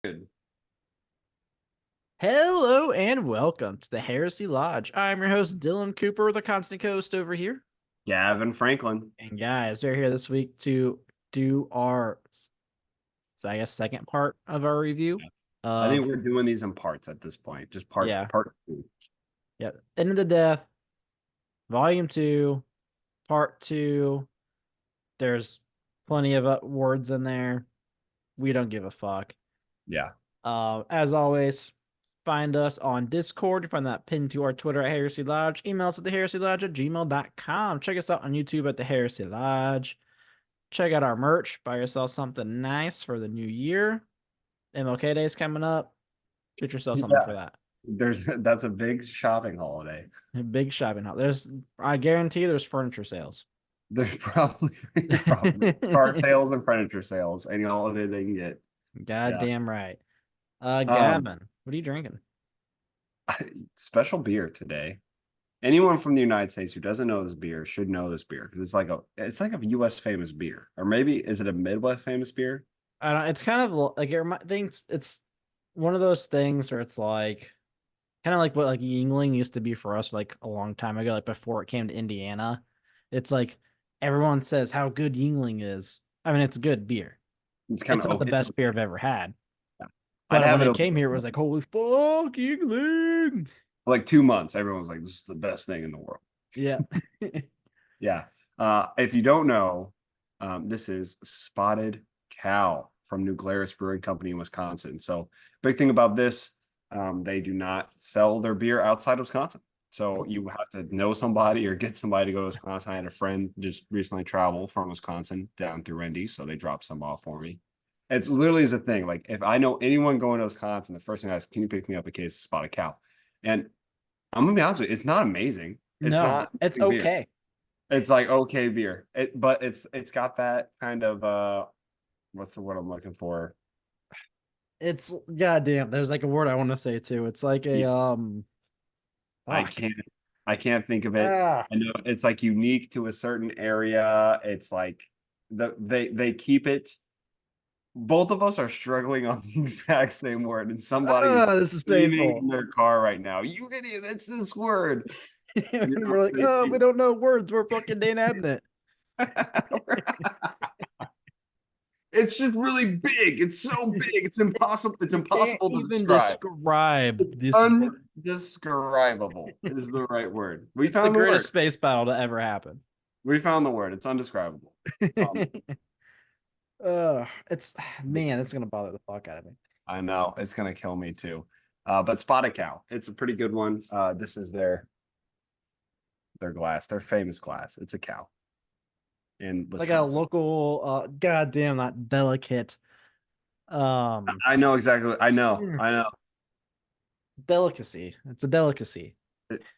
Good. Hello and welcome to the Heresy Lodge. I'm your host, Dylan Cooper, the constant host over here. Gavin Franklin. And guys, we're here this week to do our, I guess, second part of our review I think of, we're doing these in parts at this point. Just part yeah, part two. yeah, End of the Death, Volume 2, Part 2. There's plenty of words in there. We don't give a fuck. Yeah. As always, find us on Discord. Find that pinned to our Twitter at Heresy Lodge. Email us at theherесylodge@gmail.com. Check us out on YouTube at the Heresy Lodge. Check out our merch. Buy yourself something nice for the new year. MLK Day is coming up. Get yourself something Yeah. for that. That's a big shopping holiday. A big shopping haul. I guarantee there's furniture sales. There's probably car sales and furniture sales. Any holiday they can get. Yeah. Goddamn right. Um, Gavin, what are you drinking? Special beer today. Anyone from the United States who doesn't know this beer should know this beer because it's like a US famous beer. Or maybe is it a Midwest famous beer? I don't. It's kind of like thinks it's one of those things where it's like kind of like what like Yingling used to be for us like a long time ago, like before it came to Indiana. It's like everyone says how good Yingling is. I mean, it's good beer. It's kind It's of not the okay. It's best beer okay. I've ever had. Yeah. I'd But have when it it over came here, it was like, holy fuck, Yingling. like 2 months. Everyone was like, "This is the best thing in the world." Yeah. Yeah. If you don't know, this is Spotted Cow from New Glarus Brewing Company in Wisconsin. So, big thing about this, they do not sell their beer outside Wisconsin. So you have to know somebody or get somebody to go to Wisconsin. I had a friend just recently travel from Wisconsin down through Indy, so they dropped some off for me. It's literally is a thing. Like if I know anyone going to Wisconsin, the first thing I ask, can you pick me up a case of Spotted Cow? And I'm gonna be honest with you, it's not amazing. It's No, not it's beer. okay. It's like okay beer. But it's got that kind of what's the word I'm looking for? It's goddamn. There's like a word I want to say too. It's like a Yes. I fuck. can't I can't think of it. Ah. I know it's like unique to a certain area. It's like they keep it. Both of us are struggling on the exact same word, and somebody is This is screaming in painful. their car right now. You idiot! It's this word. You know, We're like, oh, we don't know words. We're fucking Dan Abnett. It's just really big. It's so big. It's impossible. It's You can't impossible to even describe. describe It's this word. undescribable is the right word. We It's the found the greatest word. space battle to ever happen. We found the word. It's undescribable. It's man, it's gonna bother the fuck out of me. I know it's gonna kill me too. But Spotted Cow, it's a pretty good one. This is their glass, their famous glass. It's a cow in Like a Wisconsin. local, goddamn, not delicate, um, I know exactly. I know. mm, I know. delicacy. It's a delicacy.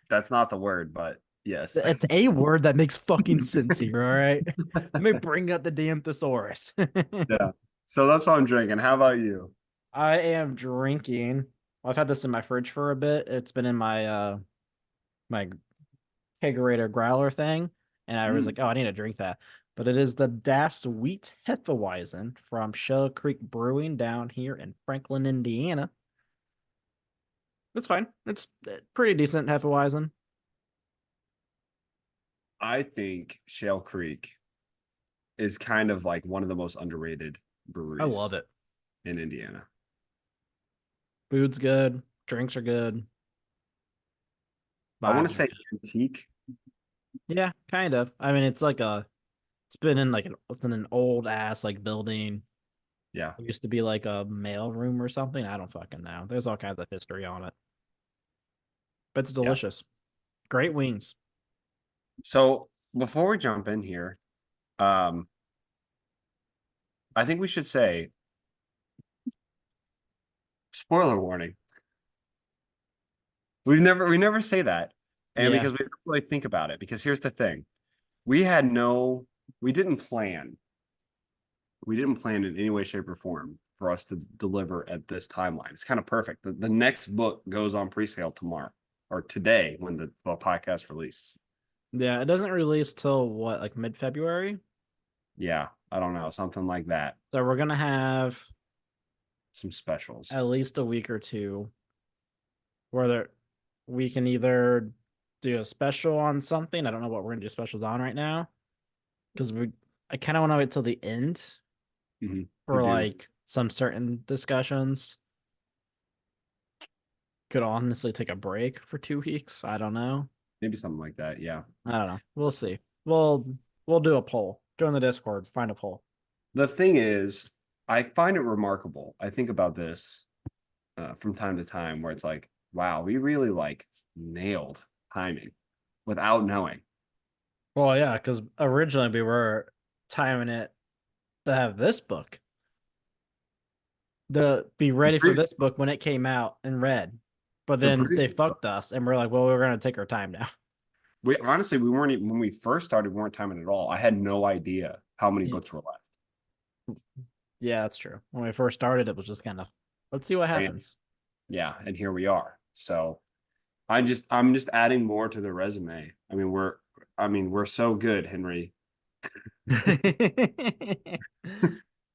That's not the word, but yes. It's a word that makes fucking sense here. All right, let me bring up the damn thesaurus. Yeah. So that's what I'm drinking. How about you? I am drinking. I've had this in my fridge for a bit. It's been in my kegerator growler thing, and I was Mm, like, oh, I need to drink that. But it is the Das Wheat Hefeweizen from Shell Creek Brewing down here in Franklin, Indiana. It's fine. It's pretty decent Hefeweizen. I think Shale Creek is kind of like one of the most underrated I breweries love it. in Indiana. Food's good. Drinks are good. I want Vibes to are say good. antique. Yeah, kind of. I mean, it's been in like it's in an old ass like building. Yeah. It used to be like a mail room or something. I don't fucking know. There's all kinds of history on it, but it's Yeah. delicious. Great wings. So before we jump in here, um, I think we should say spoiler warning. We never say that. And Yeah. because we don't really think about it, because here's the thing. We had no, we didn't plan. We didn't plan in any way, shape, or form for us to deliver at this timeline. It's kind of perfect. The next book goes on pre-sale tomorrow or today when the podcast releases. Yeah, it doesn't release till what, like mid-February? Yeah, I don't know, something like that. So we're gonna have some specials. at least a week or two where we can either do a special on something. I don't know what we're gonna do specials on right now because I kind of want to wait till the end We for do like some certain discussions. Could honestly take a break for 2 weeks. I don't know. maybe something like that. Yeah. I don't know. We'll see. We'll do a poll. Join the Discord. Find a poll. The thing is, I find it remarkable. I think about this from time to time where it's like, wow, we really like nailed timing without knowing. Well, yeah, because originally we were timing it to have this book, the be The ready for previous this book when it came out and read. But the then they previous book. fucked us and we're like, well, we're gonna take our time now. We honestly we weren't even when we first started, we weren't timing at all. I had no idea how many books were left. Yeah, that's true. When we first started, it was just kind of let's see what And happens. yeah, and here we are. So I'm just adding more to the resume. We're so good, Henry.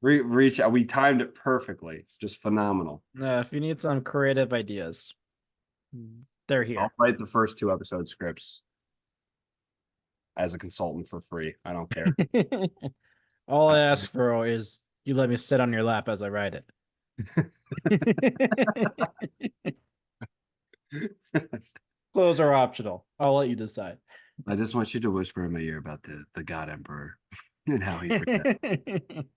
We timed it perfectly. Just phenomenal. No, if you need some creative ideas, they're I'll here. write the first 2 episode scripts as a consultant for free. I don't care. All I ask for is you let me sit on your lap as I write it. Clothes are optional. I'll let you decide. I just want you to whisper in my ear about the God Emperor and how he protects.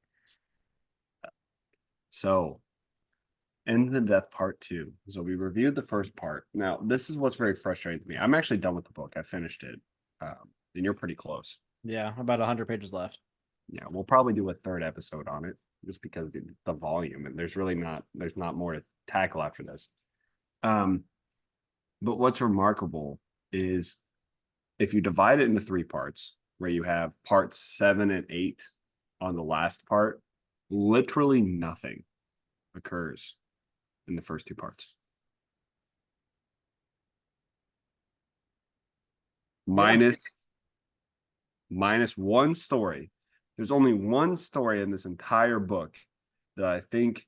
So, in the death part 2. So we reviewed the first part. Now, this is what's very frustrating to me. I'm actually done with the book. I finished it, and you're pretty close. Yeah, about 100 pages left. Yeah, we'll probably do a third episode on it just because of the volume, and there's not more to tackle after this. Um, but what's remarkable is if you divide it into 3 parts, where you have parts 7 and 8 on the last part, literally nothing occurs in the first 2 parts. Yeah. Minus one story. There's only one story in this entire book that I think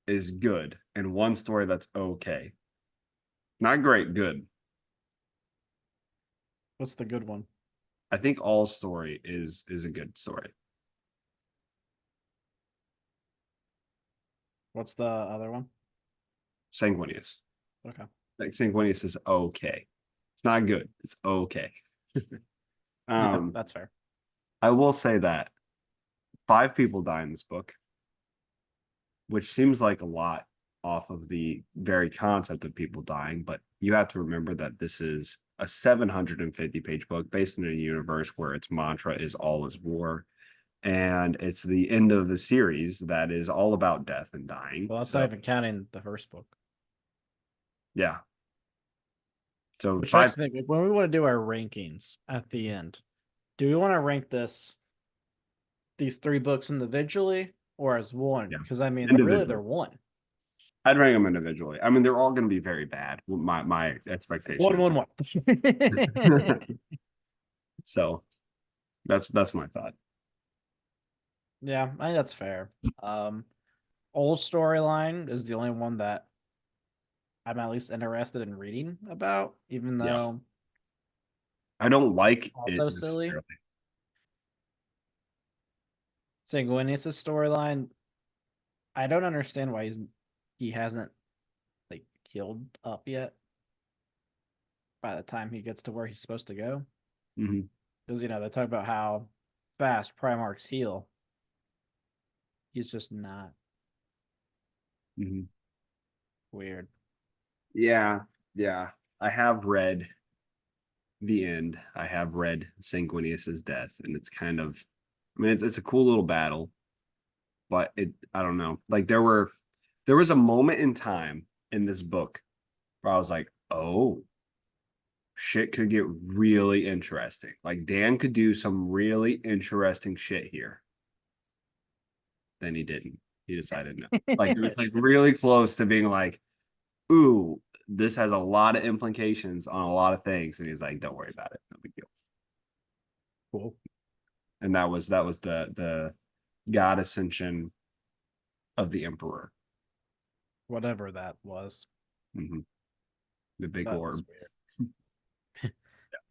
is good, and one story that's okay. Not great, good. What's the good one? I think all story is a good story. What's the other one? Sanguinius. Okay. Like Sanguinius is okay. It's not good. It's okay. Yeah, um, that's fair. I will say that 5 people die in this book, which seems like a lot off of the very concept of people dying, but you have to remember that this is a 750-page book based in a universe where its mantra is all is war. And it's the end of the series that is all about death and dying. Well, that's So not even counting the first book. yeah. So Which five makes me think when we want to do our rankings at the end, do we want to rank these 3 books individually or as one? yeah, Because I mean, really, they're individual. one. I'd rank them individually. I mean, they're all going to be very bad. My expectation One, is one, one. so that's my thought. Yeah, I think that's fair. Old storyline is the only one that I'm at least interested in reading about, even Yeah, though I don't like it also silly. necessarily. Sanguinius' storyline, I don't understand why he hasn't like healed up yet by the time he gets to where he's supposed to go. Mhm, Because they talk about how fast Primarchs heal. He's just not. mhm. Weird. Yeah, yeah. I have read the end. I have read Sanguinius's death, and it's kind of, I mean, it's a cool little battle, but I don't know. Like there was a moment in time in this book where I was like, oh, shit could get really interesting. Like Dan could do some really interesting shit here. Then he didn't. He decided no. Like it was like really close to being like, ooh, this has a lot of implications on a lot of things. And he's like, don't worry about it. No big deal. Cool. And that was the god ascension of the emperor. whatever that was. Hmm. The big That was orb. weird.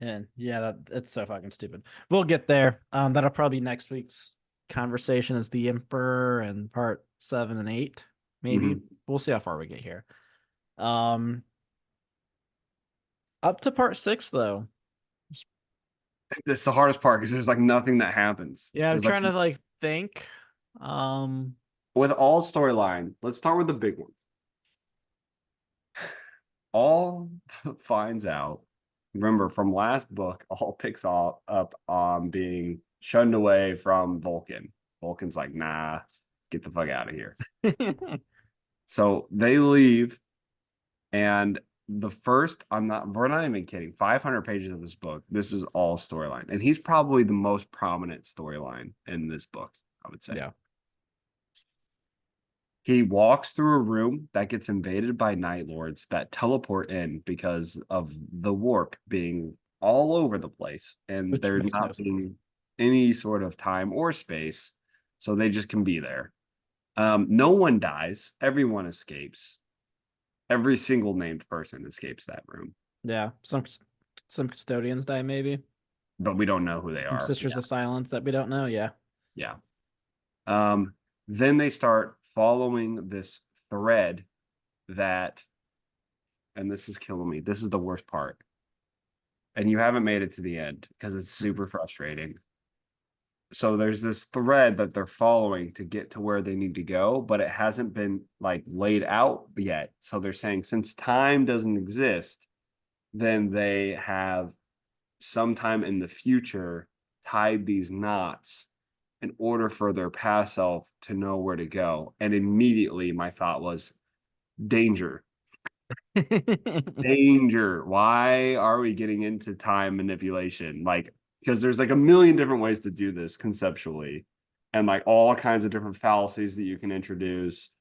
And yeah, it's so fucking stupid. We'll get there. That'll probably be next week's conversation is the Emperor and part 7 and 8. Maybe Hmm. we'll see how far we get here. Um, up to part 6 though. It's the hardest part because there's like nothing that happens. Yeah, I'm There's like trying to like think. Um, with all storyline, let's start with the big one. All finds out. Remember from last book, all picks up on being shunned away from Vulcan. Vulcan's like, nah, get the fuck out of here. So they leave, and we're not even kidding. 500 pages of this book. This is all storyline, and he's probably the most prominent storyline in this book, I would say. yeah. He walks through a room that gets invaded by Night Lords that teleport in because of the warp being all over the place and Which there makes no not sense. being any sort of time or space. So they just can be there. No one dies. Everyone escapes. Every single named person escapes that room, Yeah, some custodians die maybe. but we don't know who they Some are. Sisters of Silence that we don't know. Yeah. Yeah. Um, then they start following this thread that, and this is killing me. This is the worst part. And you haven't made it to the end because it's super frustrating. So there's this thread that they're following to get to where they need to go, but it hasn't been like laid out yet. So they're saying since time doesn't exist, then they have sometime in the future tied these knots in order for their past self to know where to go. And immediately my thought was danger. Danger. Why are we getting into time manipulation? Like, because there's like a million different ways to do this conceptually, and like all kinds of different fallacies that you can introduce.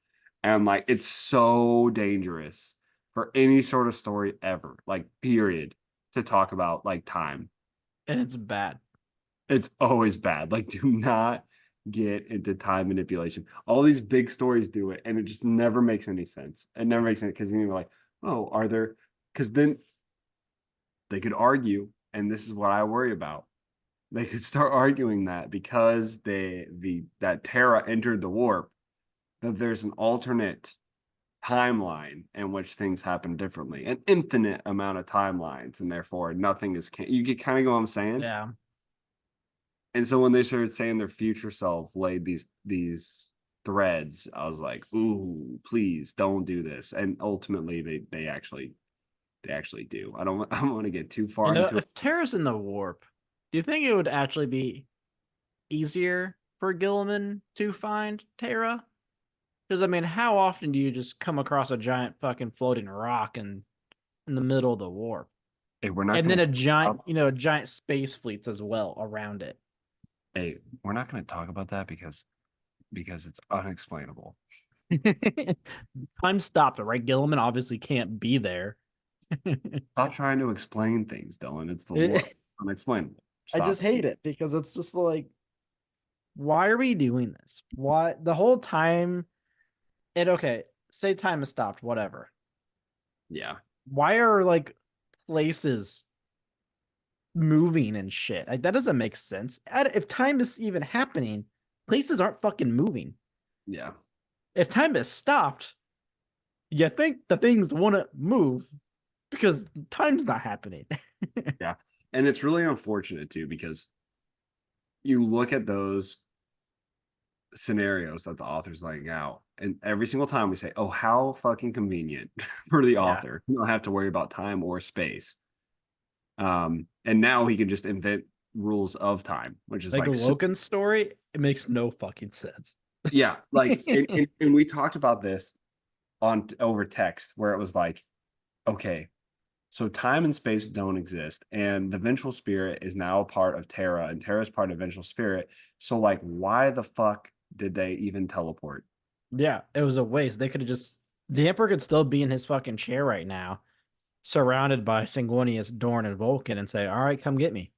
And like, it's so dangerous for any sort of story ever, like, period, to talk about like time. And it's bad. It's always bad. Like, do not get into time manipulation. All these big stories do it, and it just never makes any sense. It never makes sense because then you're like, oh, are there? Because then they could argue, and this is what I worry about. They could start arguing that because that Terra entered the warp, that there's an alternate timeline in which things happen differently, an infinite amount of timelines, and therefore nothing is. You get kind of go what I'm saying. Yeah. And so when they started saying their future self laid these threads, I was like, "Ooh, please don't do this." And ultimately, they actually do. I don't want to get too You far know, into it. if Terra's in the warp, do you think it would actually be easier for Gilliman to find Terra? Because I mean, how often do you just come across a giant fucking floating rock in the middle of the warp? Hey, we're not And then going a to giant, talk. a giant space fleets as well around it. Hey, we're not going to talk about that because it's unexplainable. Time stopped, right? Gilliman obviously can't be there. Stop trying to explain things, Dylan. It's the It, warp. Unexplainable. I just Stop. hate it because it's just like, why are we doing this? Why the whole time? And okay, say time has stopped, whatever. Yeah. Why are like places moving and shit? Like that doesn't make sense. If time is even happening, places aren't fucking moving. Yeah. If time has stopped, you think the things want to move because time's not happening. Yeah. And it's really unfortunate too because you look at those scenarios that the author's laying out, and every single time we say, "Oh, how fucking convenient for the Yeah. author. You don't have to worry about time or space." And now he can just invent rules of time, which is Like like so, Logan's story, it makes no fucking sense. yeah, like and we talked about this on over text where it was like, okay, so time and space don't exist, and the vengeful spirit is now a part of Terra, and Terra's part of vengeful spirit. So like, why the fuck did they even teleport? Yeah, it was a waste. They could have just the Emperor could still be in his fucking chair right now, surrounded by Sanguinius, Dorn, and Vulcan, and say, "All right, come get me."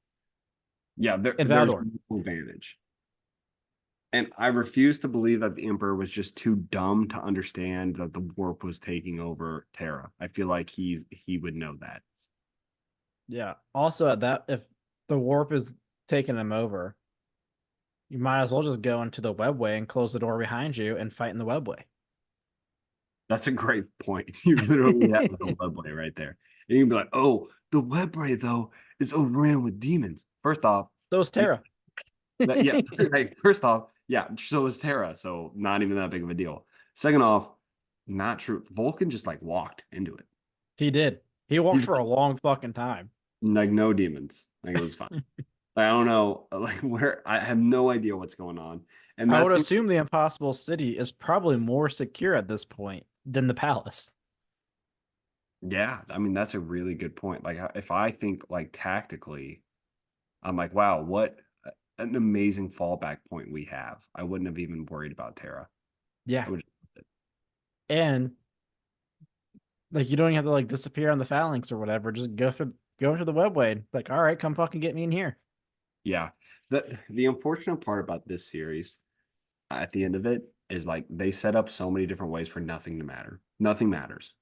Yeah, In there's Valdor. no advantage. And I refuse to believe that the Emperor was just too dumb to understand that the warp was taking over Terra. I feel like he would know that. Yeah. Also, at that, if the warp is taking him over, you might as well just go into the webway and close the door behind you and fight in the webway. That's a great point. You literally have the webway right there. And you can be like, oh, the webway though is overran with demons. First off, So is Terra. yeah, like first off, yeah, so is Terra, so not even that big of a deal. Second off, not true. Vulcan just like walked into it. He did. He walked He for a long fucking time. like no demons. Like it was fine. I don't know, like where I have no idea what's going on. And I would that's assume the Impossible City is probably more secure at this point than the palace. yeah, I mean that's a really good point. Like if I think like tactically, I'm like, wow, what an amazing fallback point we have. I wouldn't have even worried about Terra. Yeah. I would And like you don't have to like disappear on the phalanx or whatever. Just go through the webway. Like, all right, come fucking get me in here. yeah. The unfortunate part about this series at the end of it is like they set up so many different ways for nothing to matter. Nothing matters.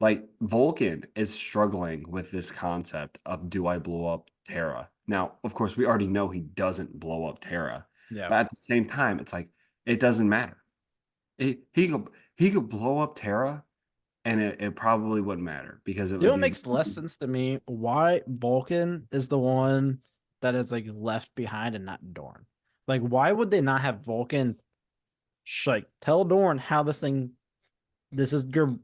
Like Vulcan is struggling with this concept of do I blow up Terra? Now, of course, we already know he doesn't blow up Terra, Yeah. but at the same time, it's like it doesn't matter. He could blow up Terra, and it probably wouldn't matter because it You know would what be makes less sense to me? Why Vulcan is the one that is like left behind and not Dorn? Like, why would they not have Vulcan like tell Dorn how this is your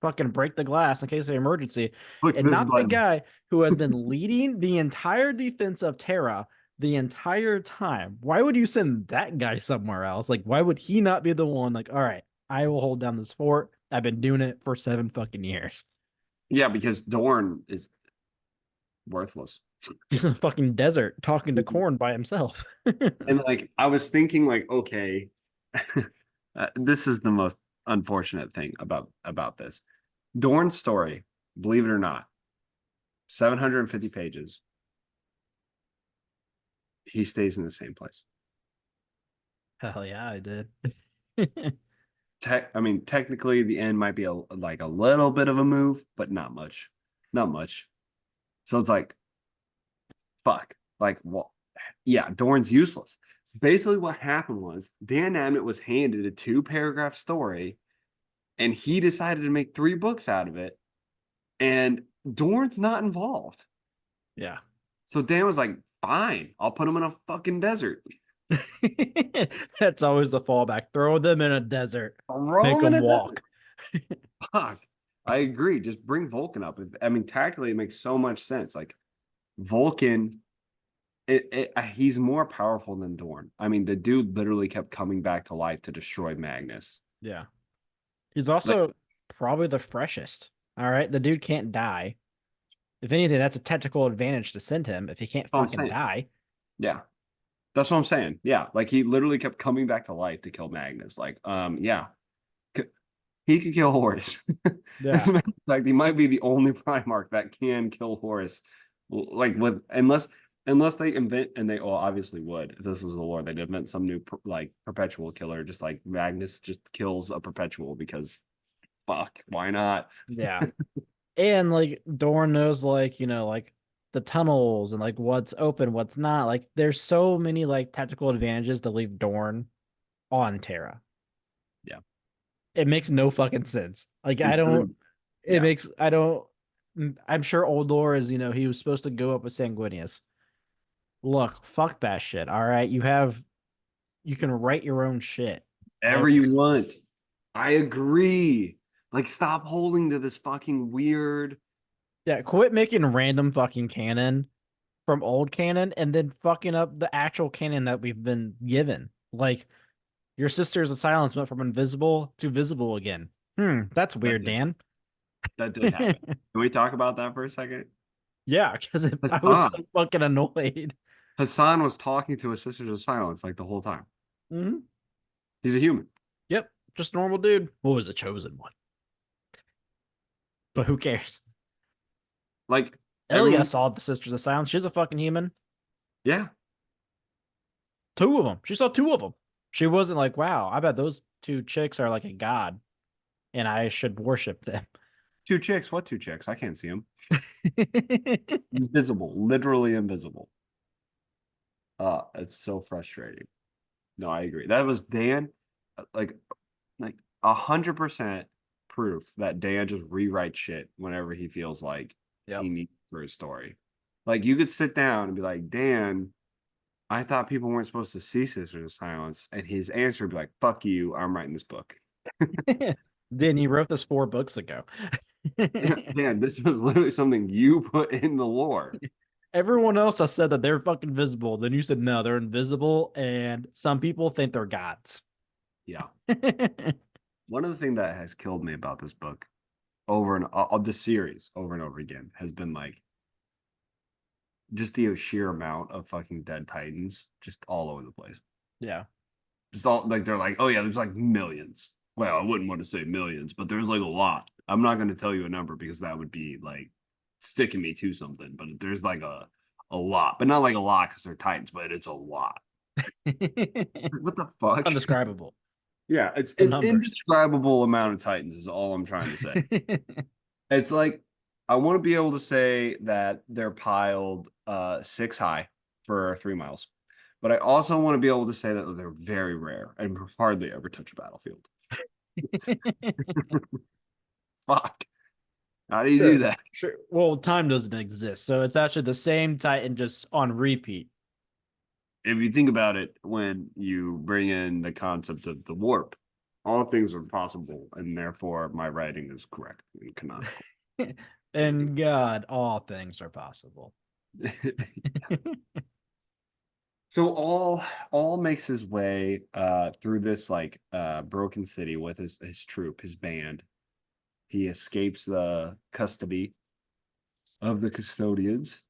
fucking break the glass in case of emergency, click and this not the button. guy who has been leading the entire defense of Terra the entire time. Why would you send that guy somewhere else? Like, why would he not be the one? Like, all right, I will hold down this fort. I've been doing it for 7 fucking years. Yeah, because Dorn is worthless. He's in a fucking desert talking to corn by himself. And like I was thinking, like, okay, this is the most unfortunate thing about this. Dorn's story, believe it or not, 750 pages. He stays in the same place. Hell yeah, I did. I mean, technically, the end might be like a little bit of a move, but not much, not much. So it's like, fuck, like, well, yeah, Dorn's useless. Basically, what happened was Dan Abnett was handed a 2 paragraph story, and he decided to make 3 books out of it, and Dorn's not involved. Yeah. So Dan was like, fine, I'll put him in a fucking desert. That's always the fallback. Throw them in a desert. Throw Make him in them a desert. walk. Fuck. I agree. Just bring Vulcan up. I mean, tactically, it makes so much sense. Like Vulcan, he's more powerful than Dorn. I mean, the dude literally kept coming back to life to destroy Magnus. Yeah. He's Like, also probably the freshest. All right. The dude can't die. If anything, that's a technical advantage to send him if he can't I'm fucking saying, die. yeah, that's what I'm saying. Yeah, like he literally kept coming back to life to kill Magnus. Like, yeah, he could kill Horus. As Yeah. a matter of fact, he might be the only Primarch that can kill Horus. Like with unless they invent and they well obviously would if this was the lore they'd invent some new like perpetual killer just like Magnus just kills a perpetual because fuck why not. Yeah. And like Dorn knows like, like the tunnels and like what's open, what's not. Like there's so many like tactical advantages to leave Dorn on Terra. Yeah, It makes no fucking sense. Like I instead of don't it yeah makes I don't I'm sure old lore is, he was supposed to go up with Sanguinius. Look, fuck that shit. All right. You can write your own shit. I ever you want. I agree. Like stop holding to this fucking weird. Yeah, quit making random fucking canon from old canon and then fucking up the actual canon that we've been given. Like your sister's of silence went from invisible to visible again. That's That weird, did Dan. that did happen. Can we talk about that for a second? Yeah, because I was Hassan so fucking annoyed. Hassan was talking to his Sisters of Silence like the whole time. hmm He's a human. Yep, just normal dude. What was a chosen one? But who cares? Like Elia everyone, saw the Sisters of Silence. She's a fucking human. yeah. Two of them. She saw two of them. She wasn't like, wow, I bet those two chicks are like a god and I should worship them. Two chicks? What two chicks? I can't see them. Invisible, literally invisible. It's so frustrating. No, I agree. That was Dan, like 100% proof that Dan just rewrites shit whenever he feels like Yep. he needs for his story. Like you could sit down and be like, Dan, I thought people weren't supposed to see Sisters of Silence, and his answer would be like, "Fuck you, I'm writing this book." Then he wrote this 4 books ago. Dan, this was literally something you put in the lore. Everyone else has said that they're fucking visible. Then you said no, they're invisible, and some people think they're gods. Yeah. One of the things that has killed me about this book over and of the series over and over again has been like just the sheer amount of fucking dead titans just all over the place. Yeah. Just all like they're like, oh yeah, there's like millions. Well, I wouldn't want to say millions, but there's like a lot. I'm not going to tell you a number because that would be like sticking me to something. But there's like a lot, but not like a lot because they're titans, but it's a lot. What the fuck? Undescribable. Yeah, it's The an numbers. indescribable amount of titans is all I'm trying to say. It's like I want to be able to say that they're piled 6 high for 3 miles, but I also want to be able to say that they're very rare and hardly ever touch a battlefield. Fuck. How do you do Sure. that? Sure. Well, time doesn't exist, so it's actually the same Titan just on repeat. If you think about it, when you bring in the concept of the warp, all things are possible, and therefore my writing is correct and canonical. And God, all things are possible. So all makes his way through this like broken city with his troop, his band. He escapes the custody of the custodians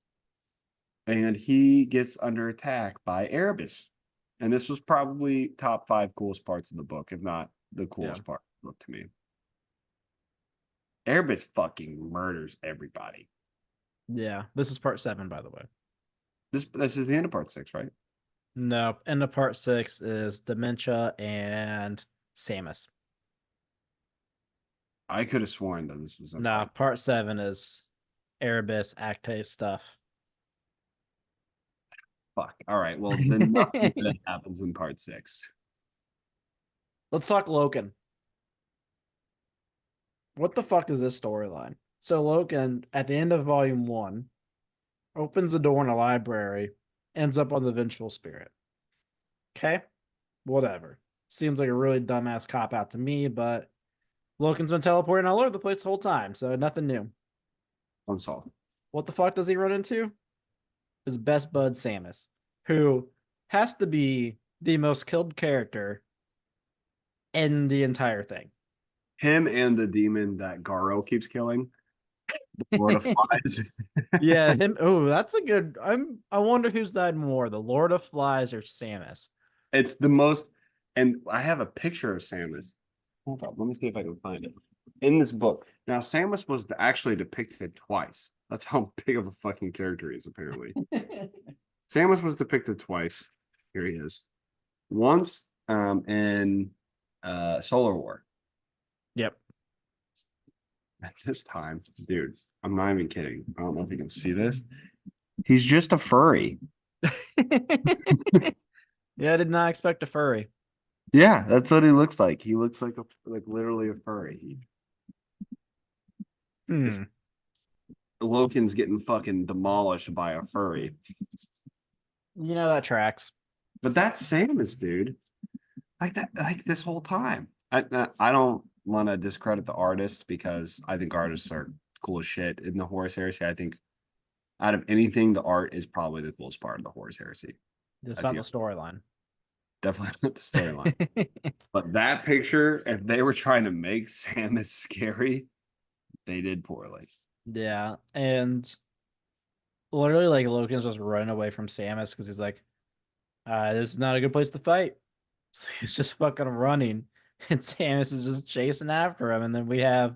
and he gets under attack by Erebus. And this was probably top 5 coolest parts of the book, if not the Yeah. coolest part of the book to me. Erebus fucking murders everybody. Yeah. This is part 7, by the way. This is the end of part 6, right? No, end of part 6 is dementia and Samus. I could have sworn that this was in Nah, part. part 7 is Erebus Acte stuff. Fuck. All right. Well, then nothing good happens in part 6. Let's talk Loken. What the fuck is this storyline? So Loken, at the end of volume 1, opens a door in a library, ends up on the Vengeful Spirit. Okay? Whatever. Seems like a really dumbass cop out to me, but Loken's been teleporting all over the place the whole time, so nothing new. I'm sorry. What the fuck does he run into? His best bud Samus, who has to be the most killed character in the entire thing. Him and the demon that Garo keeps killing, the Lord of Flies. Yeah, him. Oh, that's a good. I wonder who's died more, the Lord of Flies or Samus. It's the most, and I have a picture of Samus. Hold up, let me see if I can find it in this book. Now, Samus was actually depicted twice. That's how big of a fucking character he is, apparently. Samus was depicted twice. Here he is. Once in Solar War. Yep. At this time, dude, I'm not even kidding. I don't know if you can see this. He's just a furry. Yeah, I did not expect a furry. Yeah, that's what he looks like. He looks like literally a furry. This Hmm. Loken's getting fucking demolished by a furry. You know that tracks. But that's Samus, dude. Like that, like this whole time. I don't want to discredit the artist because I think artists are cool as shit in the Horus Heresy. I think out of anything, the art is probably the coolest part of the Horus Heresy. It's I not the think storyline. definitely not the storyline. But that picture, if they were trying to make Samus scary, they did poorly. Yeah, and literally, like Logan's just running away from Samus because he's like, "This is not a good place to fight." So he's just fucking running, and Samus is just chasing after him. And then we have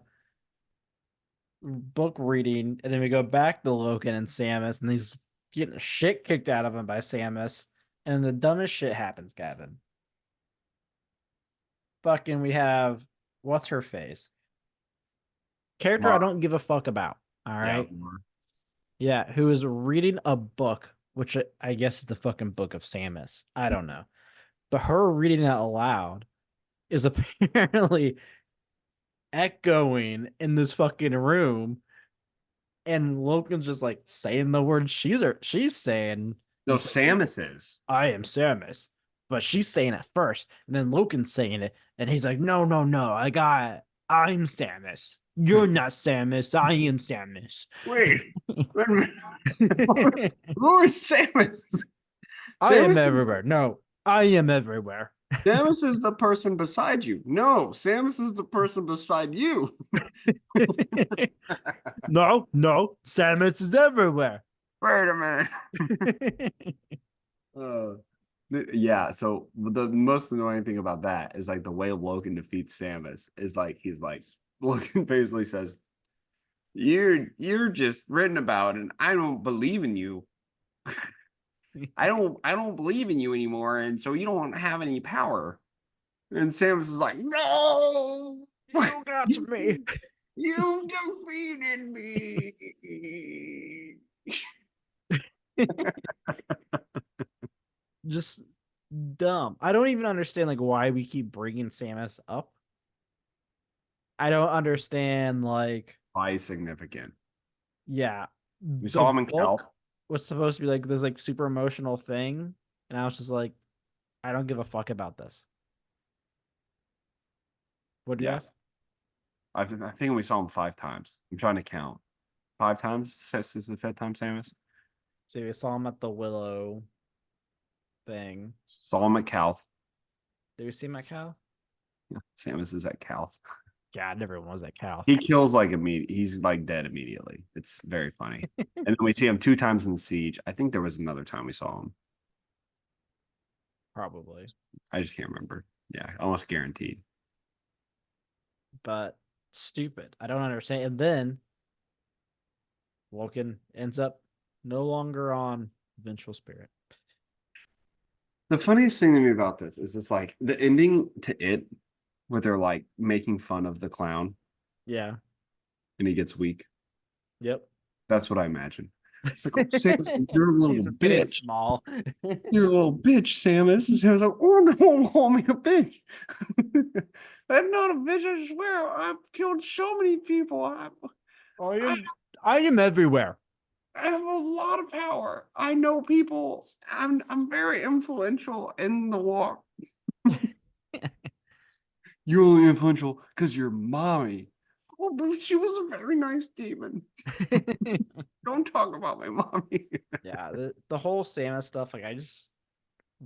book reading, and then we go back to Logan and Samus, and he's getting the shit kicked out of him by Samus, and the dumbest shit happens, Gavin. fucking we have what's her face? Character I Mara. don't give a fuck about. All Yeah, right. Mara. Yeah, who is reading a book, which I guess is the fucking book of Samus. I don't know. But her reading it aloud is apparently echoing in this fucking room. And Logan's just like saying the words she's saying. No, He's like, Samus is. I am Samus. But she's saying it first, and then Logan's saying it, and he's like, no, no, no, I'm Samus. You're not Samus. I am Samus. Wait, wait a minute. Who is Samus? I am Samus is, everywhere. No, I am everywhere. Samus is the person beside you. No, Samus is the person beside you. No, no, Samus is everywhere. Wait a minute. Uh, yeah, so the most annoying thing about that is like the way Logan defeats Samus is like he's like Logan basically says, you're just written about and I don't believe in you. I don't believe in you anymore, and so you don't have any power. And Samus is like, no, You got me. you defeated me. Just dumb. I don't even understand like why we keep bringing Samus up. I don't understand like Why significant? yeah, We the saw him in book Calc. was supposed to be like this like super emotional thing, and I was just like, I don't give a fuck about this. What do you Yeah, ask? I think we saw him 5 times. I'm trying to count. 5 times? This is the fifth time, Samus. See, we saw him at the Willow thing. Saw him at Calth. Did we see him at Cal? Samus is at Calth. God, everyone was at Cal. He kills like immediately. He's like dead immediately. It's very funny. And then we see him 2 times in the siege. I think there was another time we saw him. Probably. I just can't remember. Yeah, almost guaranteed. But stupid. I don't understand. And then Woken ends up no longer on Vengeful Spirit. The funniest thing to me about this is it's like the ending to it, where they're like making fun of the clown Yeah. and he gets weak. Yep. That's what I imagine. It's like, oh, Samus, you're a little He's just getting bitch. small. You're a little bitch, Samus. And Samus like, oh no, don't call me a bitch. I'm not a bitch, I swear. I've killed so many people. I I, am I am everywhere. I have a lot of power. I know people. I'm very influential in the war. You're only influential because you're mommy. Oh, but she was a very nice demon. Don't talk about my mommy. Yeah, the whole Samus stuff, like I just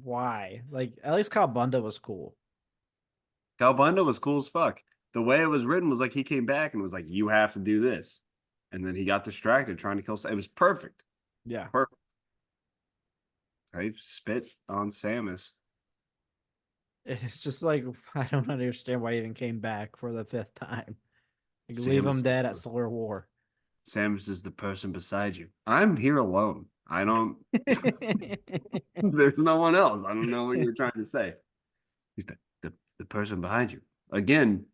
why? Like at least Calbunda was cool. Calbunda was cool as fuck. The way it was written was like he came back and was like, "You have to do this," and then he got distracted trying to kill. It was perfect. Yeah. Perfect. They spit on Samus. It's just like I don't understand why he even came back for the fifth time. Like leave him Samus is dead at the, Solar War. Samus is the person beside you. I'm here alone. I don't. There's no one else. I don't know what you're trying to say. He's the person behind you. Again,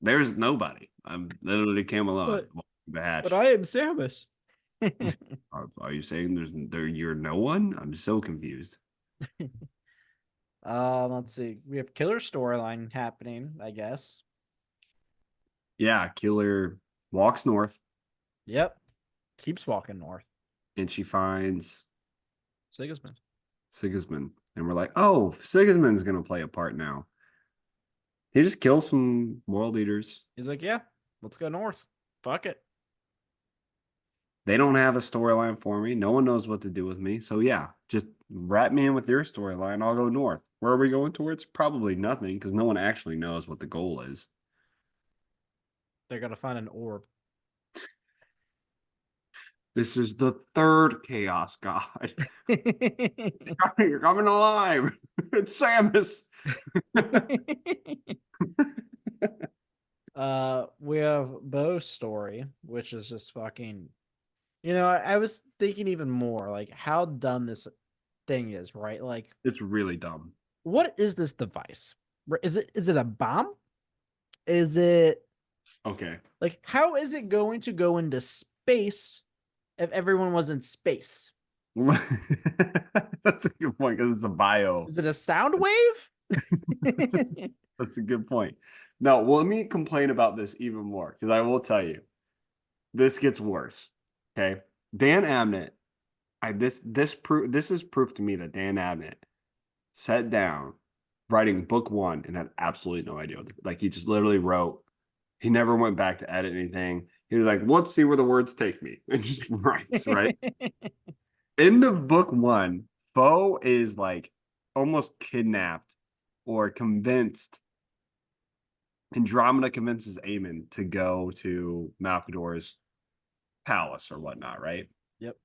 there's nobody. I'm literally Camelot. but The but hatch. I am Samus. Are you saying you're no one? I'm so confused. Let's see. We have killer storyline happening, I guess. Yeah, Killer walks north Yep. Keeps walking north. and she finds Sigismund. Sigismund. And we're like, oh, Sigismund's gonna play a part now. He just kills some world eaters. He's like, yeah, let's go north. Fuck it. They don't have a storyline for me. No one knows what to do with me. So yeah, just wrap me in with your storyline. I'll go north. Where are we going towards? Probably nothing, because no one actually knows what the goal is. They're gonna find an orb. This is the third chaos god. You're coming alive. It's Samus. We have Bo's story, which is just fucking I was thinking even more like how dumb this thing is, right? Like, It's really dumb. what is this device? Is it a bomb? Is it Okay. like how is it going to go into space if everyone was in space? That's a good point because it's a bio. Is it a sound wave? That's a good point. No, well, let me complain about this even more because I will tell you this gets worse. Okay. Dan Abnett, this is proof to me that Dan Abnett sat down writing book one and had absolutely no idea. Like he just literally wrote, he never went back to edit anything. He was like, let's see where the words take me. And just writes, right? End of book one, Foe is like almost kidnapped or convinced. Andromeda convinces Aemon to go to Malcador's palace or whatnot, right? Yep.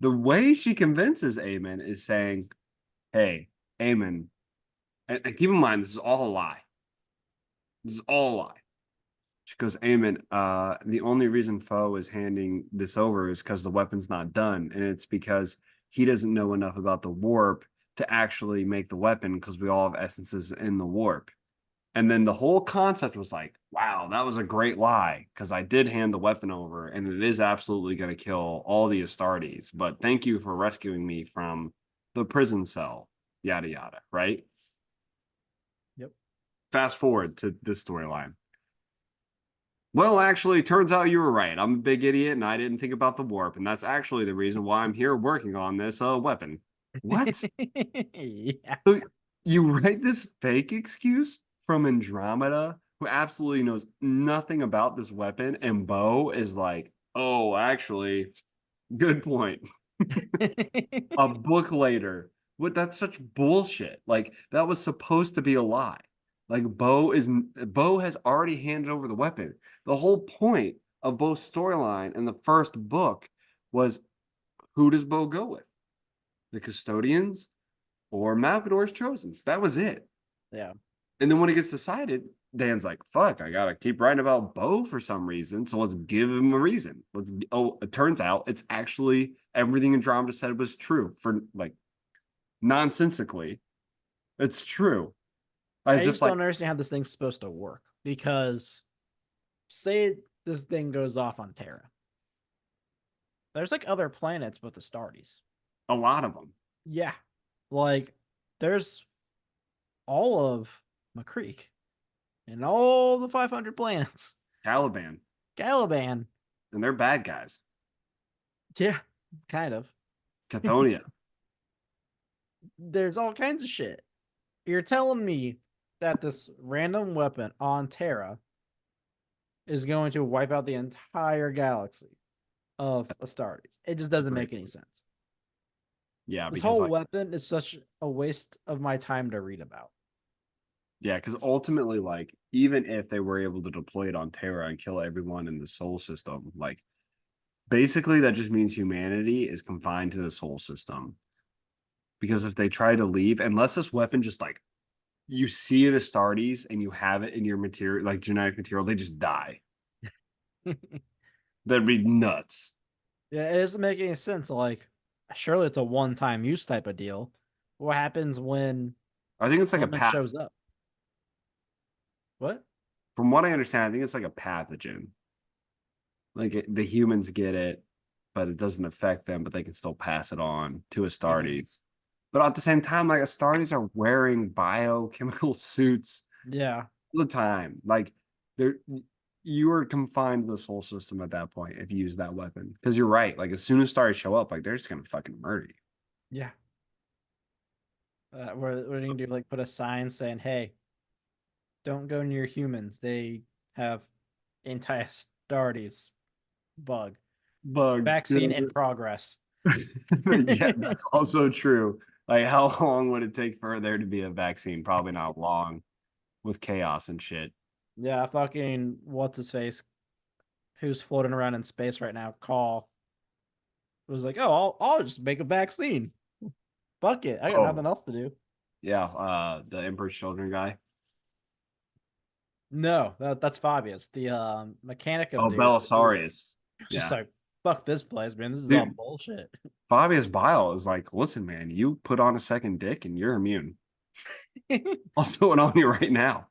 The way she convinces Aemon is saying, hey, Aemon, and keep in mind, this is all a lie. This is all a lie. She goes, Aemon, the only reason Foe is handing this over is because the weapon's not done. And it's because he doesn't know enough about the warp to actually make the weapon because we all have essences in the warp. And then the whole concept was like, wow, that was a great lie because I did hand the weapon over and it is absolutely going to kill all the Astartes. But thank you for rescuing me from the prison cell, yada, yada, right? Yep. Fast forward to this storyline. Well, actually, turns out you were right. I'm a big idiot and I didn't think about the warp. And that's actually the reason why I'm here working on this weapon. What? Yeah. So you write this fake excuse from Andromeda, who absolutely knows nothing about this weapon, and Bo is like, "Oh, actually, good point." A book later, what? That's such bullshit. Like that was supposed to be a lie. Like Bo has already handed over the weapon. The whole point of Bo's storyline in the first book was who does Bo go with? The custodians or Malcador's chosen. That was it. Yeah. And then when it gets decided, Dan's like, fuck, I gotta keep writing about Bo for some reason. So let's give him a reason. It turns out it's actually everything Andromeda said was true for like nonsensically. It's true. I As if just like don't understand how this thing's supposed to work because say this thing goes off on Terra. There's like other planets but the Astartes. a lot of them. Yeah. Like there's all of McCreek and all the 500 planets. Caliban. Caliban. And they're bad guys. Yeah, kind of. Cathonia. There's all kinds of shit. You're telling me that this random weapon on Terra is going to wipe out the entire galaxy of Astartes. It just doesn't make any sense. Yeah, This because whole like weapon is such a waste of my time to read about. yeah, because ultimately, like, even if they were able to deploy it on Terra and kill everyone in the soul system, like basically that just means humanity is confined to the soul system. Because if they try to leave, unless this weapon just like you see it as Astartes and you have it in your material, like genetic material, they just die. That'd be nuts. Yeah, it doesn't make any sense. Like, surely it's a one-time use type of deal. What happens when I think it's like a element path. shows up? What? From what I understand, I think it's like a pathogen. The humans get it, but it doesn't affect them, but they can still pass it on to Astartes. But at the same time, like Astartes are wearing biochemical suits Yeah, all the time. Like they're you are confined to this whole system at that point if you use that weapon. Because you're right. Like as soon as stars show up, like they're just gonna fucking murder you. yeah. What are you gonna do? Like, put a sign saying, "Hey, don't go near humans. They have anti-Astartes bug. Bug. Vaccine in progress." Yeah, that's also true. Like how long would it take for there to be a vaccine? Probably not long with chaos and shit. Yeah, fucking what's his face? Who's floating around in space right now? Call was like, "Oh, I'll just make a vaccine. Fuck it, I got Oh, nothing else to do." yeah, the Emperor's Children guy. No, that's Fabius, the Mechanicum Oh, dude. Belisarius. Just Yeah. like, fuck this place, man. This is all Dude, bullshit. Fabius Bile is like, listen, man, you put on a second dick and you're immune. We I'll do it on you right now.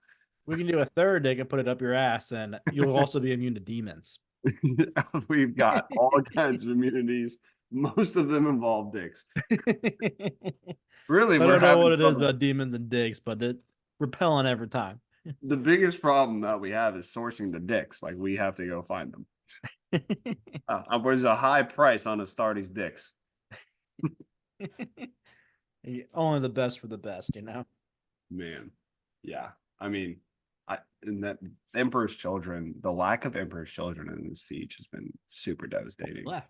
can do a third dick and put it up your ass, and you'll also be immune to demons. We've got all kinds of immunities. Most of them involve dicks. Really, I we're don't know having what it is trouble. about demons and dicks, but it repellent every time. The biggest problem that we have is sourcing the dicks. Like we have to go find them. There's a high price on Astartes dicks. Only the best for the best, you know. Man, yeah. I mean, and that Emperor's Children, the lack of Emperor's Children in the siege has been super devastating. Left.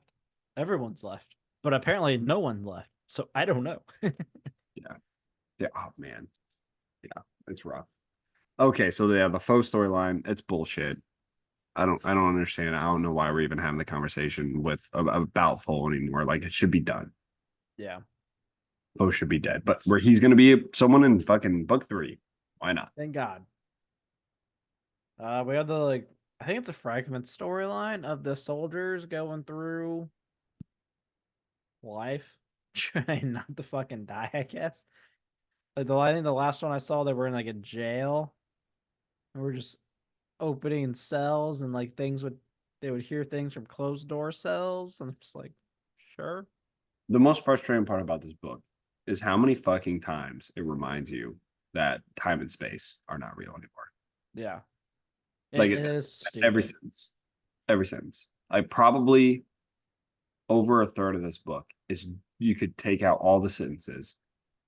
Everyone's left, but apparently no one left. So I don't know. Yeah. Yeah. Oh man. Yeah. It's rough. Okay, so yeah, the faux storyline, it's bullshit. I don't understand. I don't know why we're even having the conversation about Foal anymore. Like it should be done. Yeah. Poe should be dead. But where he's gonna be someone in fucking book 3. Why not? Thank God. We have the like I think it's a fragment storyline of the soldiers going through life, trying not to fucking die, I guess. Like I think the last one I saw, they were in like a jail, and we're just opening cells, and like they would hear things from closed door cells, and I'm just like, sure, The most frustrating part about this book is how many fucking times it reminds you that time and space are not real anymore. yeah, Like it is every stupid. sentence, every sentence. Like probably over a third of this book is you could take out all the sentences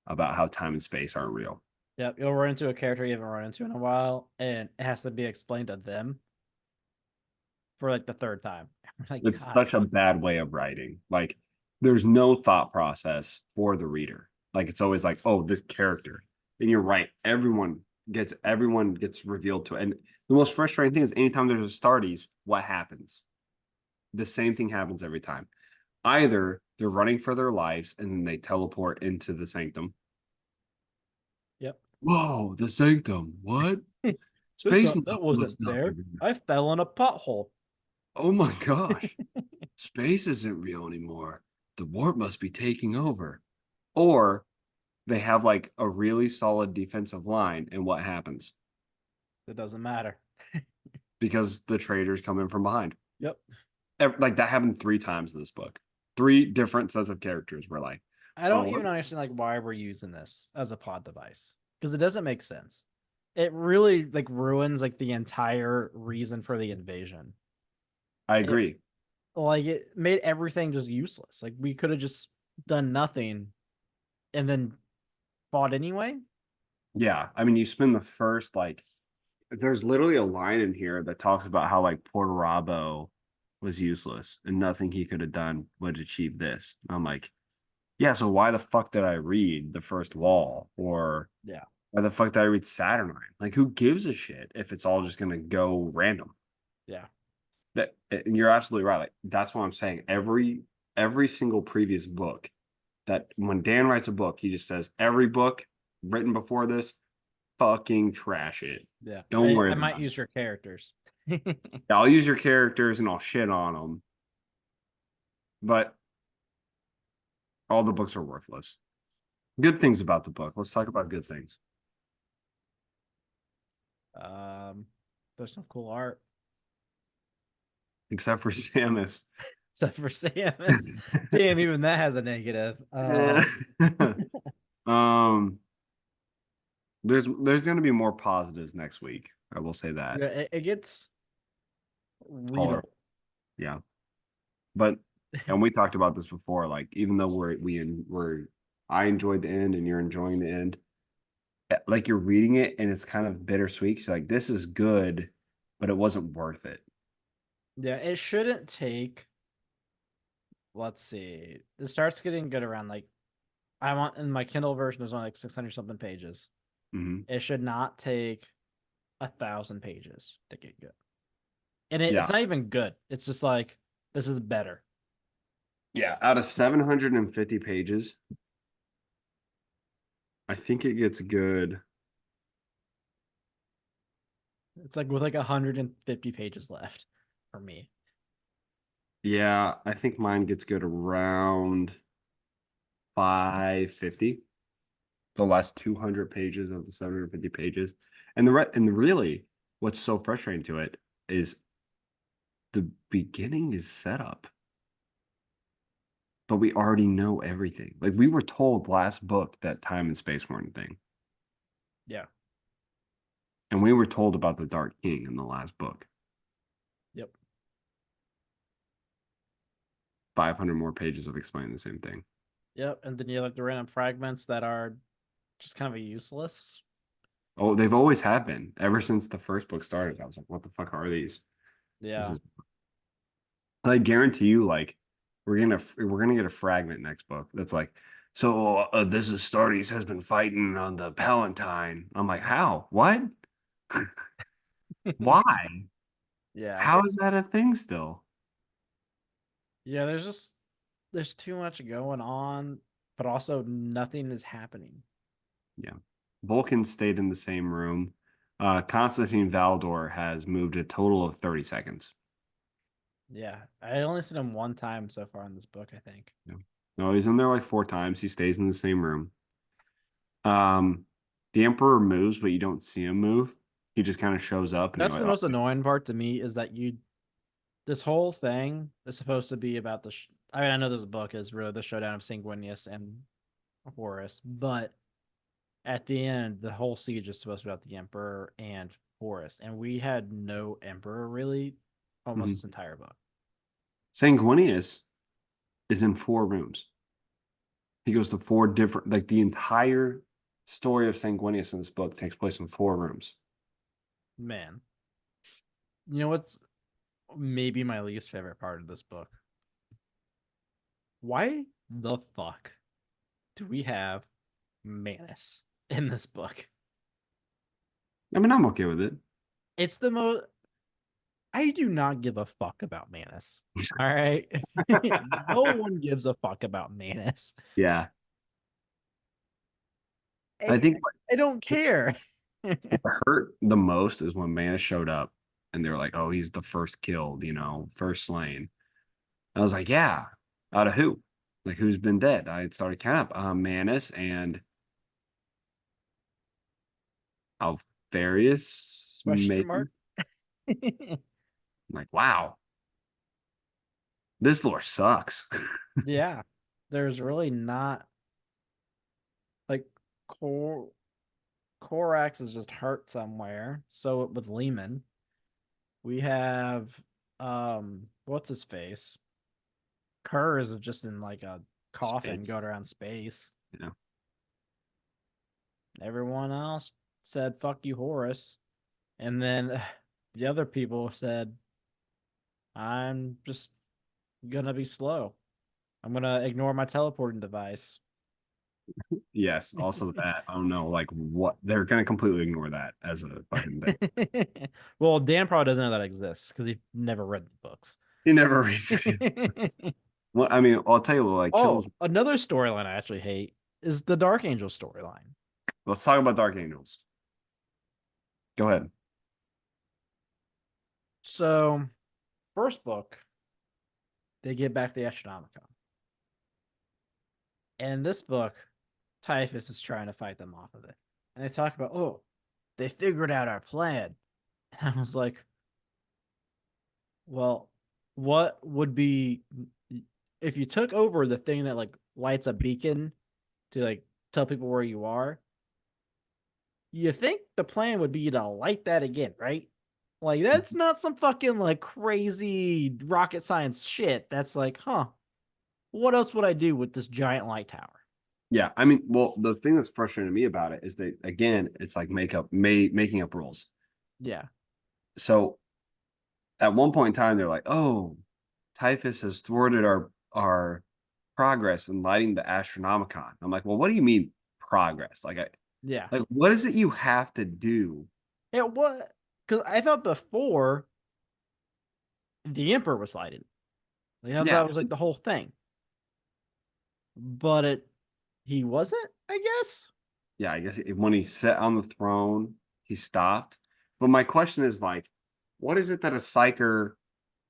about how time and space aren't real. Yep, you'll run into a character you haven't run into in a while, and it has to be explained to them for like the third time. I'm like, It's God, such a bad way of writing. Like there's no thought process for the reader. Like it's always like, oh, this character. And you're right. Everyone gets revealed to it. And the most frustrating thing is anytime there's a Starties, what happens? The same thing happens every time. Either they're running for their lives and then they teleport into the sanctum. yep. Whoa, the sanctum. What? That's Space that must wasn't not be there. real. I fell in a pothole. Oh my gosh. Space isn't real anymore. The warp must be taking over. Or they have like a really solid defensive line, and what happens? It doesn't matter. Because the traders come in from behind. Yep. Like that happened 3 times in this book. 3 different sets of characters were like, I don't oh, even understand like why we're using this as a plot device because it doesn't make sense. It really like ruins like the entire reason for the invasion. I It agree. like it made everything just useless. Like we could have just done nothing and then fought anyway. Yeah. I mean, you spend the first like there's literally a line in here that talks about how like Porto was useless and nothing he could have done would achieve this. I'm like, yeah, so why the fuck did I read the first wall? Or Yeah. why the fuck did I read Saturnine? Like, who gives a shit if it's all just gonna go random? Yeah. That and you're absolutely right. Like that's what I'm saying. Every single previous book that when Dan writes a book, he just says every book written before this, fucking trash it. Yeah. Don't worry I might about it. use your characters. Yeah, I'll use your characters and I'll shit on them, but all the books are worthless. Good things about the book. Let's talk about good things. um there's some cool art. Except for Samus. Except for Samus. Damn, even that has a negative. um, there's going to be more positives next week. I will say that. Yeah, it gets Taller, readable. yeah. But and we talked about this before. Like even though we're I enjoyed the end and you're enjoying the end, like you're reading it and it's kind of bittersweet. So like this is good, but it wasn't worth it. Yeah, it shouldn't take. Let's see. It starts getting good around like I want in my Kindle version. There's only like 600 something pages. Mhm. It should not take 1,000 pages to get good. And it's Yeah, not even good. It's just like this is better. yeah. Out of 750 pages, I think it gets good. It's like with like 150 pages left for me. Yeah, I think mine gets good around 550. the last 200 pages of the 750 pages. And really what's so frustrating to it is the beginning is set up, but we already know everything. Like we were told last book that time and space weren't a thing. Yeah. And we were told about the Dark King in the last book. Yep. 500 more pages of explaining the same thing. Yep. And then you have like the random fragments that are just kind of useless. Oh, they've always have been ever since the first book started. I was like, what the fuck are these? This Yeah. is I guarantee you, like, we're gonna get a fragment next book that's like, so this Astartes has been fighting on the Palatine. I'm like, how? What? Why? Yeah. How is that a thing still? Yeah. There's too much going on, but also nothing is happening. Yeah. Vulcan stayed in the same room. Constantine Valdor has moved a total of 30 seconds. Yeah. I only seen him one time so far in this book, I think. Yeah. No, he's in there like 4 times. He stays in the same room. Um, the Emperor moves, but you don't see him move. He just kind of shows up and you're That's like, the oh, most annoying part to me is that this whole thing is supposed to be about I mean, I know this book is really the showdown of Sanguinius and Horus, but at the end, the whole siege is supposed to be about the Emperor and Horus, and we had no Emperor really almost mhm. this entire book. Sanguinius is in 4 rooms. He goes to 4 different, like the entire story of Sanguinius in this book takes place in 4 rooms. Man, you know what's maybe my least favorite part of this book? Why the fuck do we have Manus in this book? I mean, I'm okay with it. It's the most. I do not give a fuck about Manus. All right. No one gives a fuck about Manus. Yeah. I I, think I don't care. what hurt the most is when Mana showed up and they were like, oh, he's the first killed, first slain. I was like, yeah, out of who? Like, who's been dead? I started counting up Manus and Alfarius, Question maybe. mark? I'm like, wow, this lore sucks. Yeah. There's really not like Cor Corax is just hurt somewhere. So with Lehman, we have what's his face? Kerr is just in like a coffin going Space. around space. Yeah. Everyone else said fuck you, Horus. And then the other people said, I'm just gonna be slow. I'm gonna ignore my teleporting device. Yes. Also that. I don't know, like what they're gonna completely ignore that as a fucking thing. Well, Dan probably doesn't know that exists because he never read the books. He never reads it. Well, I mean, I'll tell you what, like kills. Oh, another storyline I actually hate is the Dark Angel storyline. Let's talk about Dark Angels. Go ahead. So, first book, they get back the Astronomicon. And this book, Typhus is trying to fight them off of it. And they talk about, oh, they figured out our plan. And I was like, well, what would be if you took over the thing that like lights a beacon to like tell people where you are? You think the plan would be to light that again, right? Like that's not some fucking like crazy rocket science shit. That's like, huh, what else would I do with this giant light tower? Yeah, I mean, well, the thing that's frustrating to me about it is that again, it's like making up rules. Yeah, So at one point in time, they're like, "Oh, Typhus has thwarted our progress in lighting the Astronomicon." I'm like, "Well, what do you mean progress? yeah. What is it you have to do?" It was because I thought before the Emperor was lighted. Like, I thought Yeah, that was like the whole thing, but he wasn't. I guess. yeah. I guess when he sat on the throne, he stopped. But my question is like, what is it that a psyker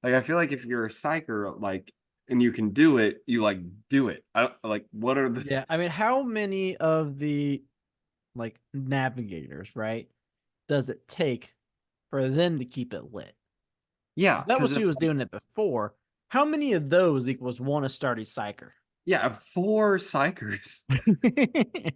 like? I feel like if you're a psyker, like, and you can do it, you like do it. I don't like. What are the Yeah, I mean, how many of the like navigators, right? Does it take for them to keep it lit? Yeah, Because that because was if who was doing it before. How many of those equals one Astartes Psyker? yeah, if four psychers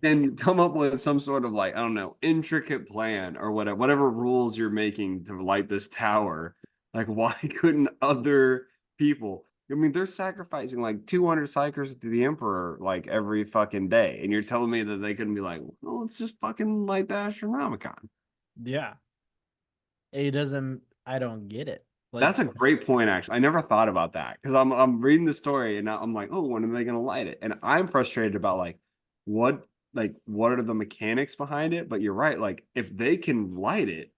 and come up with some sort of like, I don't know, intricate plan or whatever rules you're making to light this tower. Like, why couldn't other people? I mean, they're sacrificing like 200 psychers to the emperor like every fucking day, and you're telling me that they couldn't be like, well, let's just fucking light the Astronomicon. Yeah. It doesn't, I don't get it. Like, That's a great point, actually. I never thought about that because I'm reading the story and now I'm like, oh, when are they gonna light it? And I'm frustrated about what what are the mechanics behind it? But you're right, like if they can light it,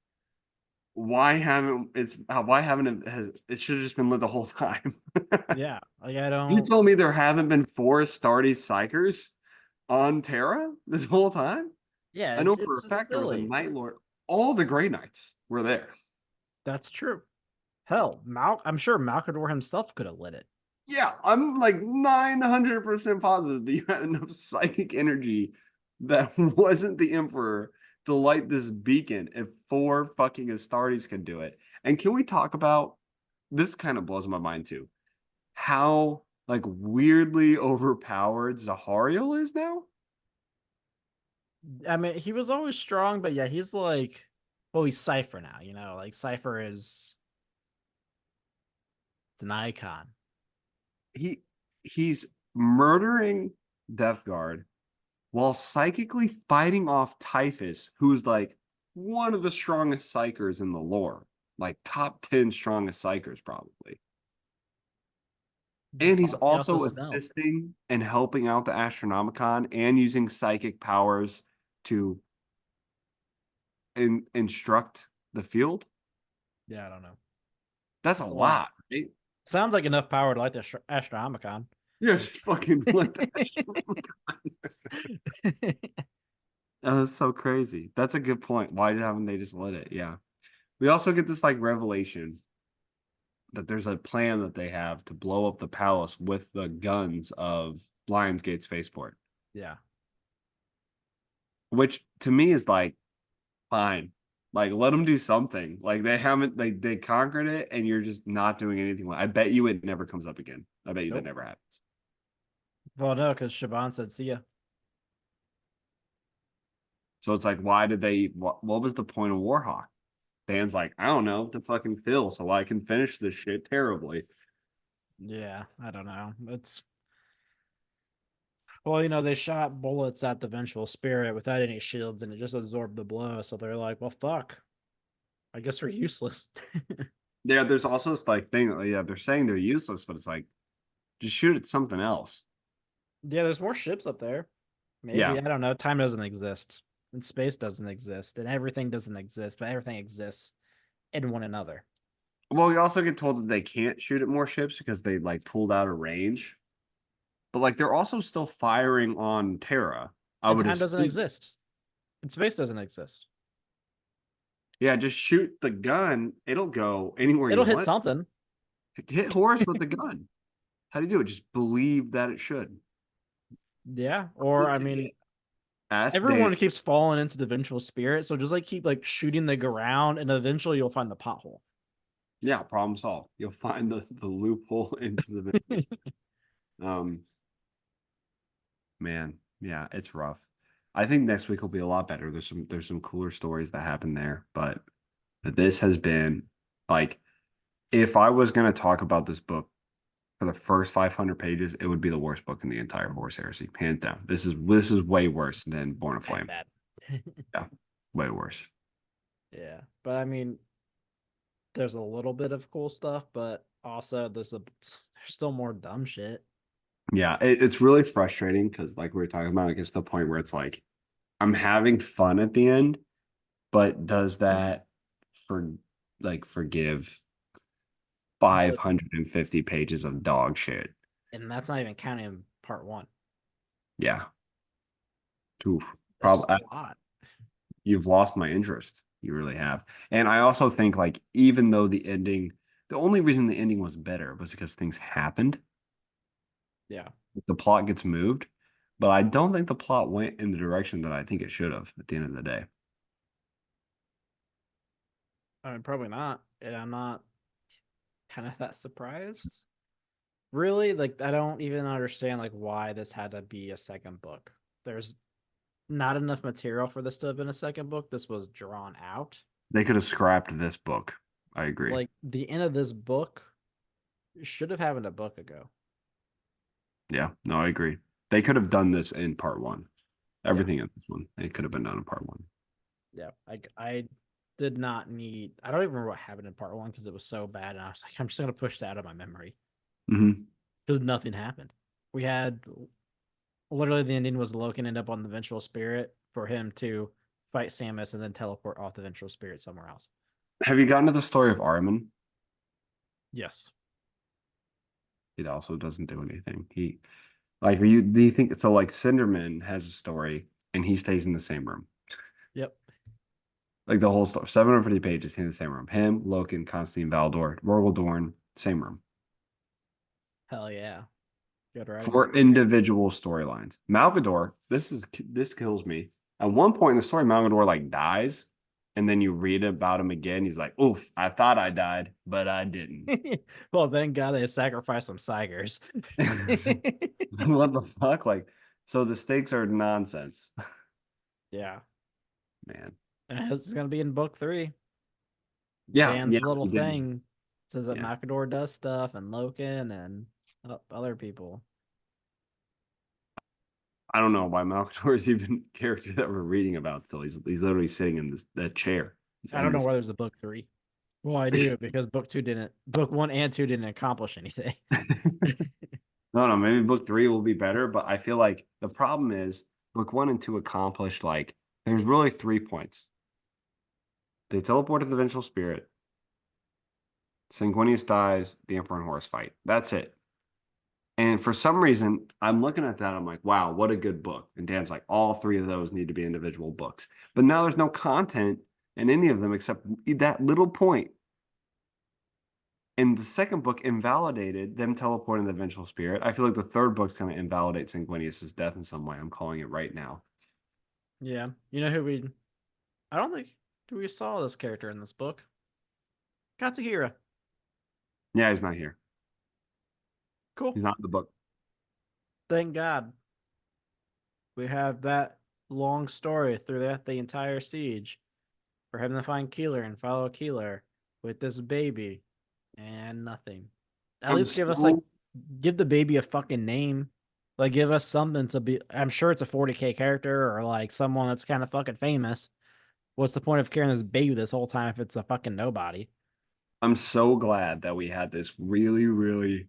why haven't it has it should have just been lit the whole time? yeah, like I You don't, told me there haven't been four Astartes Psychers on Terra this whole time? yeah, I know for it's a just fact there was a silly. Night Lord. All the Grey Knights were there. That's true. Hell, I'm sure Malcador himself could have lit it. Yeah, I'm like 900% positive that you had enough psychic energy that wasn't the Emperor to light this beacon if four fucking Astartes can do it. And can we talk about this kind of blows my mind too. How like weirdly overpowered Zahariel is now? I mean, he was always strong, but yeah, he's like, well, he's Cypher now, like Cypher is it's an icon. He he's murdering Death Guard while psychically fighting off Typhus, who's like one of the strongest psychers in the lore, like top 10 strongest psychers, probably. And he's He also also smells. assisting and helping out the Astronomicon and using psychic powers to instruct the field. Yeah, I don't know. That's a A lot. lot, right? Sounds like enough power to light the Astronomicon. Yeah, just fucking let the That's so crazy. That's a good point. Why haven't they just let it? Yeah. We also get this like revelation that there's a plan that they have to blow up the palace with the guns of Lionsgate Spaceport, Yeah. which to me is like fine. Like let them do something. Like they haven't they conquered it and you're just not doing anything. I bet you it never comes up again. I bet you that Nope. never happens. Well, no, because Shaban said, see ya. So it's like why did they what was the point of Warhawk? Dan's like, I don't know, to fucking fill so I can finish this shit terribly. Yeah, I don't know. Well, they shot bullets at the Vengeful Spirit without any shields and it just absorbed the blow. So they're like, well, fuck. I guess we're useless. Yeah, there's also this like thing, yeah, they're saying they're useless, but it's like just shoot at something else. Yeah, there's more ships up there. Maybe. Yeah. I don't know. Time doesn't exist. And space doesn't exist. And everything doesn't exist, but everything exists in one another. Well, we also get told that they can't shoot at more ships because they like pulled out of range. But like they're also still firing on Terra. I And would time doesn't assume. exist. And space doesn't exist. Yeah, just shoot the gun. It'll go anywhere you It'll hit want. something. Hit Horus with the gun. How do you do it? Just believe that it should. Yeah. Or I mean, Ask Dan. everyone keeps falling into the vengeful spirit, so just like keep like shooting the ground, and eventually you'll find the pothole. Yeah, problem solved. You'll find the loophole into the business. Um, man, yeah, it's rough. I think next week will be a lot better. There's some cooler stories that happen there, but this has been like if I was going to talk about this book for the first 500 pages, it would be the worst book in the entire Horse Heresy, hands down. This is way worse than Born of Bad, Flame. bad. Yeah, way worse. Yeah, but I mean, there's a little bit of cool stuff, but also there's still more dumb shit. Yeah, it's really frustrating because, like we were talking about, it gets to the point where it's like I'm having fun at the end, but does that for forgive But 550 pages of dog shit? and that's not even counting part one. Yeah, oof. That's just Probably a lot. you've lost my interest. You really have. And I also think like even though the only reason the ending was better was because things happened. Yeah. The plot gets moved. but I don't think the plot went in the direction that I think it should have at the end of the day. I mean, probably not. And I'm not kind of that surprised. Really, like I don't even understand like why this had to be a second book. There's not enough material for this to have been a second book. This was drawn out. They could have scrapped this book. I agree. Like the end of this book should have happened a book ago. Yeah, no, I agree. They could have done this in part one. Yeah, Everything in this one, it could have been done in part one. yeah. I did not need. I don't even remember what happened in part one because it was so bad, and I was like, I'm just gonna push that out of my memory Hmm. because nothing happened. We had literally the ending was Loki end up on the vengeful spirit for him to fight Samus and then teleport off the vengeful spirit somewhere else. Have you gotten to the story of Armin? Yes. It also doesn't do anything. He like are you do you think so like Cinderman has a story and he stays in the same room. Yep. Like the whole story, 750 pages in the same room. Him, Loken, Constantine Valdor, Rorgul Dorn, same room. Hell yeah. Good writing. For individual storylines. Malgador, this kills me. At one point in the story, Malgador like dies, and then you read about him again. He's like, "Oof, I thought I died, but I didn't." Well, thank God they sacrificed some Sigers. What the fuck? Like, so the stakes are nonsense, Yeah. man. And it's going to be in book three. Yeah, yeah, Dan's little he did. thing says that Yeah, Malkador does stuff and Loken and other people. I don't know why Malgador is even a character that we're reading about. Till he's literally sitting in this that chair. He's I in don't know this. whether there's a book three. Well, I do because book one and two didn't accomplish anything. No, no, maybe book three will be better, but I feel like the problem is book one and two accomplished like there's really 3 points. They teleported the Vengeful Spirit, Sanguinius dies, the Emperor and Horus fight. That's it. And for some reason, I'm looking at that, I'm like, wow, what a good book. And Dan's like, all three of those need to be individual books. But now there's no content in any of them except that little point. And the second book invalidated them teleporting the Vengeful Spirit. I feel like the third book's going to invalidate Sanguinius' death in some way. I'm calling it right now. Yeah. You know who we I don't think we saw this character in this book. Katsuhira. Yeah, he's not here. Cool. He's not in the book. Thank God. We have that long story throughout the entire siege for him to find Keeler and follow Keeler with this baby and nothing. At I'm least give us like so give the baby a fucking name. Like give us something to be I'm sure it's a 40K character or like someone that's kind of fucking famous. What's the point of carrying this baby this whole time if it's a fucking nobody? I'm so glad that we had this really, really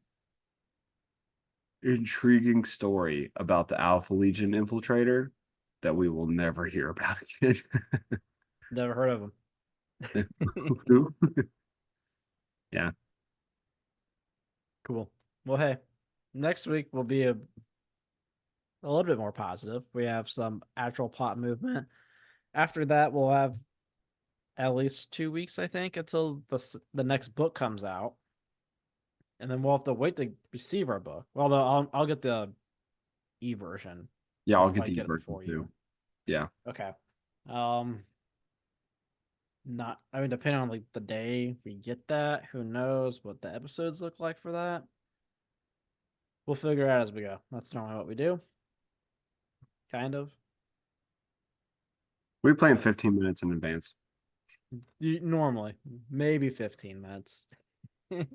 intriguing story about the Alpha Legion infiltrator that we will never hear about again. Never heard of him. Yeah. Cool. Well, hey, next week will be a little bit more positive. We have some actual plot movement. After that, we'll have at least 2 weeks, I think, until the next book comes out, and then we'll have to wait to receive our book. Well, I'll get the e version. Yeah, I'll I'll get probably the get it version before too. you. Yeah. Okay. Um, not. I mean, depending on like the day we get that, who knows what the episodes look like for that. We'll figure it out as we go. That's normally what we do. Kind of. We plan But 15 minutes in advance. normally, maybe 15 minutes. Mhm.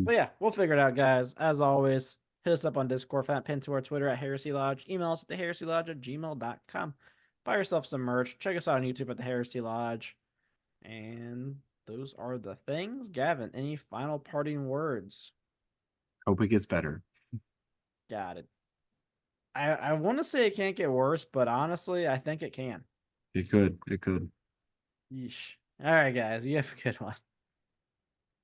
But yeah, we'll figure it out, guys. As always, hit us up on Discord, find pin to our Twitter at Heresy Lodge, email us at theheresylodge@gmail.com. Buy yourself some merch. Check us out on YouTube at the Heresy Lodge. And those are the things. Gavin, any final parting words? Hope it gets better. Got it. I want to say it can't get worse, but honestly, I think it can. It could. It could. Yeesh. All right, guys, you have a good one.